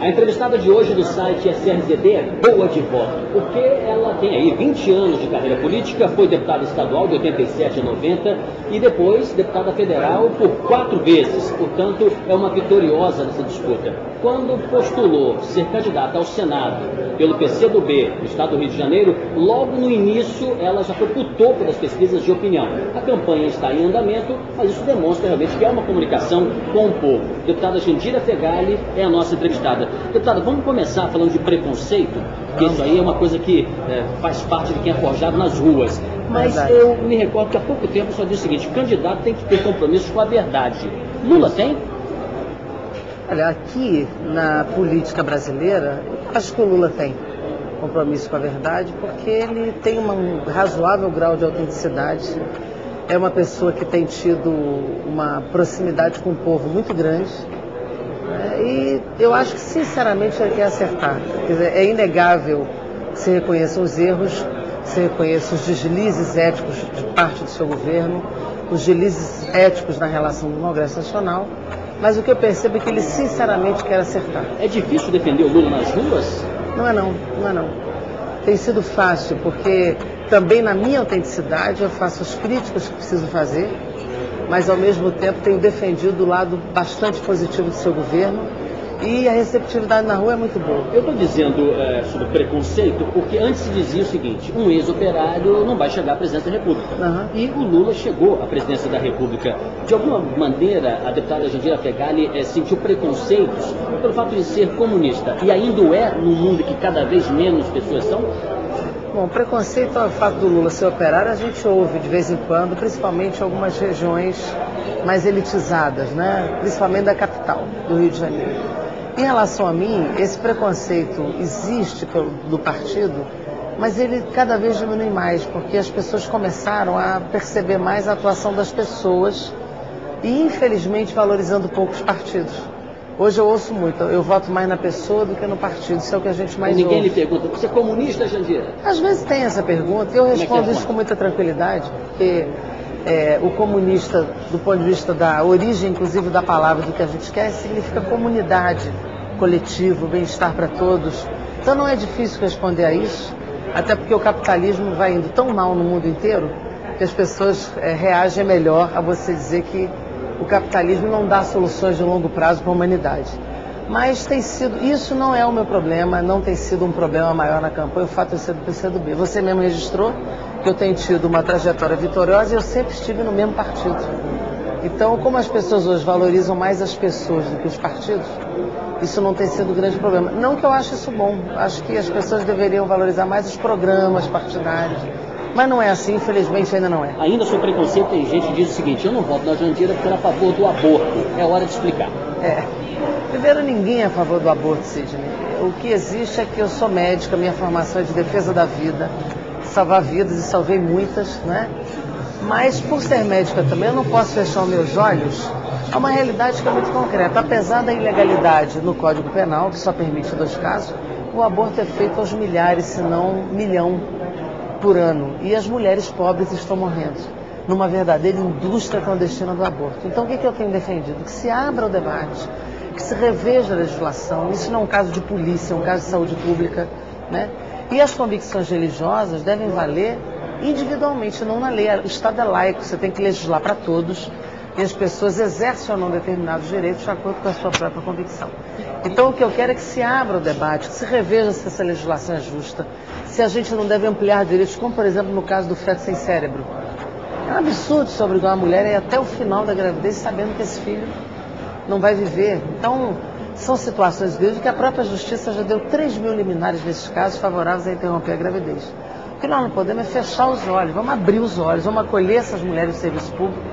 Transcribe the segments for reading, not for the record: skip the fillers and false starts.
A entrevistada de hoje do site SRZD é boa de voto, porque ela tem aí 20 anos de carreira política, foi deputada estadual de 87 a 90 e depois deputada federal por 4 vezes, portanto é uma vitoriosa nessa disputa. Quando postulou ser candidata ao Senado pelo PCdoB do estado do Rio de Janeiro, logo no início ela já foi pro topo das pesquisas de opinião. A campanha está em andamento, mas isso demonstra realmente que é uma comunicação com o povo. Deputada Jandira Fegali é a nossa entrevistada. Deputada, vamos começar falando de preconceito, porque isso aí é uma coisa que faz parte de quem é forjado nas ruas. Mas eu me recordo que há pouco tempo só disse o seguinte: o candidato tem que ter compromisso com a verdade. Lula tem? Olha, aqui na política brasileira, acho que o Lula tem compromisso com a verdade, porque ele tem um razoável grau de autenticidade, é uma pessoa que tem tido uma proximidade com o povo muito grande, né? E eu acho que, sinceramente, ele quer acertar. Quer dizer, é inegável que se reconheçam os erros, se reconheçam os deslizes éticos de parte do seu governo, os deslizes éticos na relação com o Congresso Nacional, mas o que eu percebo é que ele sinceramente quer acertar. É difícil defender o Lula nas ruas? Não é não. Tem sido fácil, porque também na minha autenticidade eu faço as críticas que preciso fazer, mas ao mesmo tempo tenho defendido o lado bastante positivo do seu governo. E a receptividade na rua é muito boa. Eu estou dizendo sobre preconceito porque antes se dizia o seguinte: um ex-operário não vai chegar à presidência da República. E o Lula chegou à presidência da República. De alguma maneira, a deputada Jandira Fegali sentiu preconceitos pelo fato de ser comunista. E ainda o é num mundo que cada vez menos pessoas são? Bom, preconceito ao fato do Lula ser operário a gente ouve de vez em quando, principalmente em algumas regiões mais elitizadas, né? Principalmente da capital, do Rio de Janeiro. Em relação a mim, esse preconceito existe do partido, mas ele cada vez diminui mais, porque as pessoas começaram a perceber mais a atuação das pessoas e, infelizmente, valorizando pouco os partidos. Hoje eu ouço muito, eu voto mais na pessoa do que no partido, isso é o que a gente mais ouve. Ninguém lhe pergunta: você é comunista, Jandira? Às vezes tem essa pergunta e eu respondo isso com muita tranquilidade, porque o comunista, do ponto de vista da origem, inclusive da palavra, do que a gente quer, significa comunidade, coletivo, bem-estar para todos. Então não é difícil responder a isso, até porque o capitalismo vai indo tão mal no mundo inteiro que as pessoas reagem melhor a você dizer que o capitalismo não dá soluções de longo prazo para a humanidade. Mas tem sido, isso não é o meu problema, não tem sido um problema maior na campanha, o fato de eu ser do PCdoB. Você mesmo registrou que eu tenho tido uma trajetória vitoriosa e eu sempre estive no mesmo partido. Então, como as pessoas hoje valorizam mais as pessoas do que os partidos, isso não tem sido um grande problema. Não que eu ache isso bom, acho que as pessoas deveriam valorizar mais os programas partidários, mas não é assim, infelizmente ainda não é. Ainda sobre preconceito, tem gente que diz o seguinte: eu não voto na Jandira porque era a favor do aborto. É hora de explicar. Primeiro, ninguém é a favor do aborto, Sidney. O que existe é que eu sou médica, minha formação é de defesa da vida, salvar vidas e salvei muitas, né? Mas por ser médica também, eu não posso fechar os meus olhos a uma realidade que é muito concreta. Apesar da ilegalidade no Código Penal, que só permite 2 casos, o aborto é feito aos milhares, se não 1 milhão por ano. E as mulheres pobres estão morrendo numa verdadeira indústria clandestina do aborto. Então o que eu tenho defendido? Que se abra o debate, que se reveja a legislação. Isso não é um caso de polícia, é um caso de saúde pública, né? E as convicções religiosas devem valer individualmente, não na lei. O Estado é laico, você tem que legislar para todos e as pessoas exercem ou não determinados direitos de acordo com a sua própria convicção. Então o que eu quero é que se abra o debate, que se reveja se essa legislação é justa, se a gente não deve ampliar direitos, como por exemplo no caso do feto sem cérebro. É um absurdo se obrigar uma mulher a ir até o final da gravidez sabendo que esse filho não vai viver. Então, são situações de que a própria justiça já deu 3.000 liminares nesses casos favoráveis a interromper a gravidez. O que nós não podemos é fechar os olhos, vamos abrir os olhos, vamos acolher essas mulheres do serviço público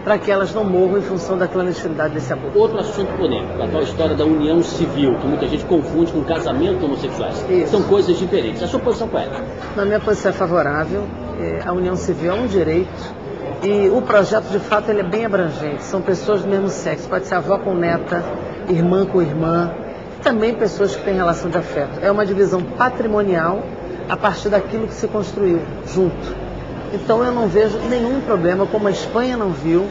para que elas não morram em função da clandestinidade desse aborto. Outro assunto polêmico, a tal história da união civil, que muita gente confunde com casamento homossexuais. Isso. São coisas diferentes. A sua posição qual é? Na minha posição é favorável, a união civil é um direito e o projeto de fato ele é bem abrangente, são pessoas do mesmo sexo, pode ser avó com neta, irmã com irmã, também pessoas que têm relação de afeto. É uma divisão patrimonial a partir daquilo que se construiu junto. Então eu não vejo nenhum problema, como a Espanha não viu,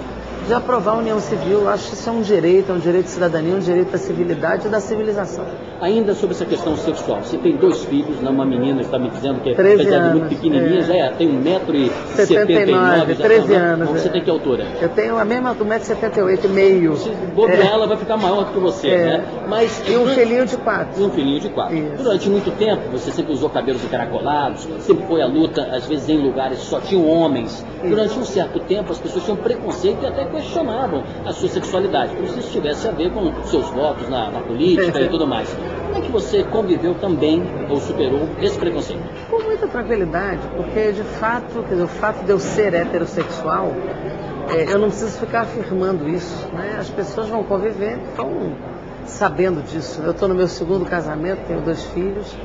de aprovar a união civil. Eu acho que isso é um direito de cidadania, um direito da civilidade e da civilização. Ainda sobre essa questão sexual, você tem 2 filhos, né? Uma menina que está me dizendo que apesar de muito pequenininha, tem 1,79 m. 13 anos. Você tem que altura? Eu tenho a mesma, 1,78 m, meio. Se bobear, ela vai ficar maior do que você, né? Mas, e um filhinho de 4. E um filhinho de 4. Durante muito tempo, você sempre usou cabelos encaracolados, sempre foi à luta, às vezes em lugares que só tinham homens. Durante um certo tempo, as pessoas tinham preconceito e até questionavam a sua sexualidade, como se isso tivesse a ver com seus votos na política e tudo mais. Como é que você conviveu também, ou superou esse preconceito? Com muita tranquilidade, porque de fato, o fato de eu ser heterossexual, eu não preciso ficar afirmando isso, né? As pessoas vão conviver, estão sabendo disso. Eu estou no meu 2º casamento, tenho 2 filhos,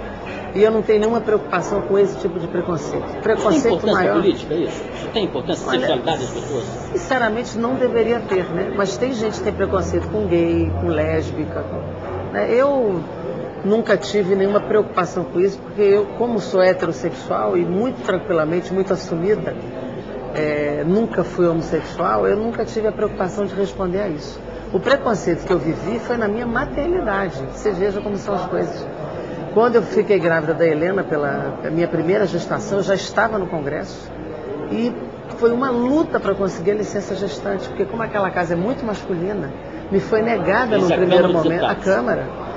e eu não tenho nenhuma preocupação com esse tipo de preconceito. Preconceito isso tem importância maior. Política, isso? Isso tem importância? Sexualidade das pessoas? Sinceramente, não deveria ter, né? Mas tem gente que tem preconceito com gay, com lésbica. Né? Eu nunca tive nenhuma preocupação com isso, porque eu, como sou heterossexual e muito tranquilamente, muito assumida, nunca fui homossexual, eu nunca tive a preocupação de responder a isso. O preconceito que eu vivi foi na minha maternidade. Você veja como são as coisas. Quando eu fiquei grávida da Helena, pela minha primeira gestação, eu já estava no Congresso e foi uma luta para conseguir a licença gestante, porque como aquela casa é muito masculina, me foi negada no primeiro momento, a Câmara.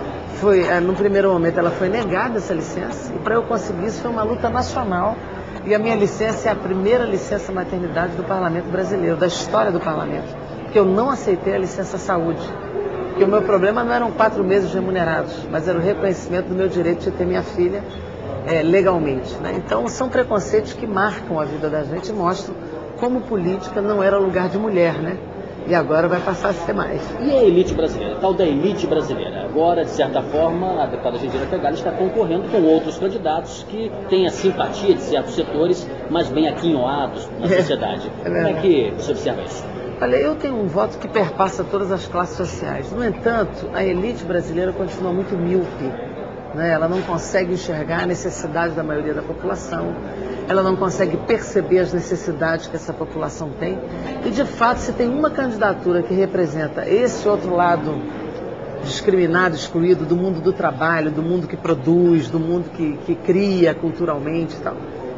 No primeiro momento ela foi negada essa licença, e para eu conseguir isso foi uma luta nacional, e a minha licença é a primeira licença maternidade do Parlamento brasileiro, da história do Parlamento, porque eu não aceitei a licença saúde, porque o meu problema não eram 4 meses remunerados, mas era o reconhecimento do meu direito de ter minha filha legalmente, né? Então são preconceitos que marcam a vida da gente e mostram como política não era lugar de mulher, né? E agora vai passar a ser mais. E a elite brasileira, a tal da elite brasileira? Agora, de certa forma, a deputada Jandira Fegali está concorrendo com outros candidatos que têm a simpatia de certos setores, mas bem aquinhoados na sociedade. Como é que você observa isso? Olha, eu tenho um voto que perpassa todas as classes sociais. No entanto, a elite brasileira continua muito míope, né? Ela não consegue enxergar a necessidade da maioria da população, ela não consegue perceber as necessidades que essa população tem. E, de fato, se tem uma candidatura que representa esse outro lado discriminado, excluído do mundo do trabalho, do mundo que produz, do mundo que cria culturalmente e tal,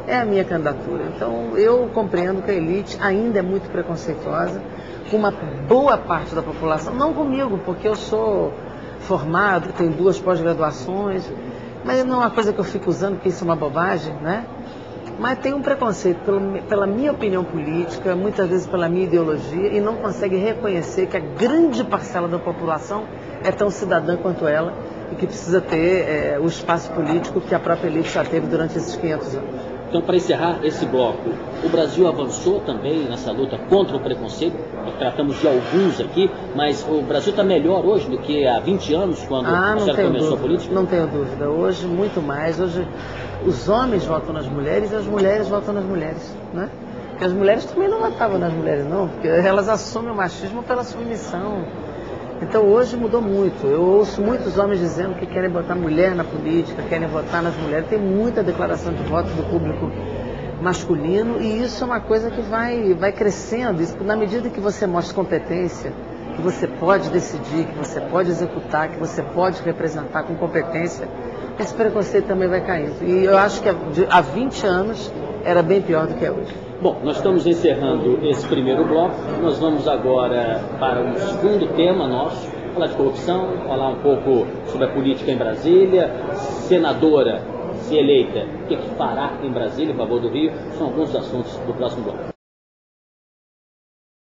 é a minha candidatura. Então, eu compreendo que a elite ainda é muito preconceituosa com uma boa parte da população. Não comigo, porque eu sou formado, tenho 2 pós-graduações, mas não é uma coisa que eu fico usando, porque isso é uma bobagem, né? Mas tem um preconceito pela minha opinião política, muitas vezes pela minha ideologia, e não consegue reconhecer que a grande parcela da população é tão cidadã quanto ela e que precisa ter o espaço político que a própria elite já teve durante esses 500 anos. Então, para encerrar esse bloco, o Brasil avançou também nessa luta contra o preconceito. Nós tratamos de alguns aqui, mas o Brasil está melhor hoje do que há 20 anos, quando a senhora começou a política? Não tenho dúvida. Hoje, muito mais. Hoje, os homens votam nas mulheres e as mulheres votam nas mulheres, né? Porque as mulheres também não votavam nas mulheres, não, porque elas assumem o machismo pela submissão. Então, hoje mudou muito. Eu ouço muitos homens dizendo que querem botar mulher na política, querem votar nas mulheres. Tem muita declaração de voto do público masculino, e isso é uma coisa que vai crescendo. Isso, na medida que você mostra competência, que você pode decidir, que você pode executar, que você pode representar com competência, esse preconceito também vai caindo. E eu acho que há 20 anos era bem pior do que é hoje. Bom, nós estamos encerrando esse primeiro bloco. Nós vamos agora para um segundo tema nosso, falar de corrupção, falar um pouco sobre a política em Brasília. Senadora, se eleita, o que fará em Brasília em favor do Rio? São alguns assuntos do próximo bloco.